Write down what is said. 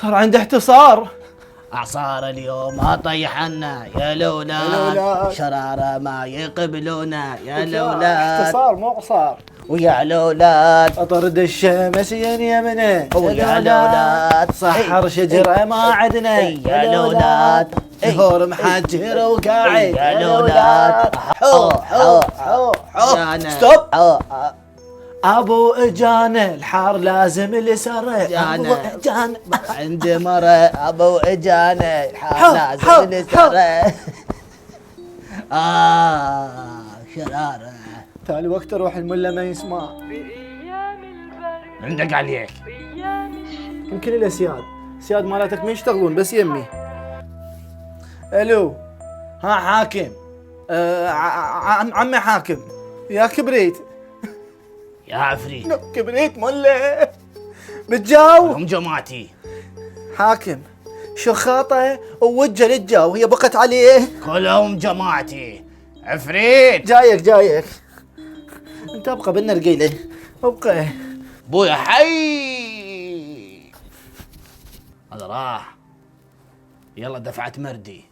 صار عنده احتصار. اعصار اليوم ما طيحنا يا لولاد. لولاد، شرارة ما يقبلونا يا لولاد، احتصار مو قصار. ويا لولاد اطرد الشمس يمنه ويا لولاد، صحر شجرة ما عدنا يا لولاد، شهور محجر وقاعد يا لولاد، حو حو حو حو. ستوب. ابو اجانا الحار لازم لسره. ابو اجانا عند مرة ابو اجانا الحار لازم لسره. شرارة. تالي وقت اروح الملا ما يسمع. عندك عليك. يمكن الاسياد سياد مالتك ما يشتغلون بس يمي. الو. ها حاكم. عمي حاكم. يا كبريت. يا عفريت. كبريت مله بتجاو. هم جماعتي. حاكم شخاطه ووجه للجاو هي بقت عليه. كلهم جماعتي. عفريت. جايك انت ابقى بالنرقيله ابقى. بويا حي. هذا راح. يلا دفعت مردي.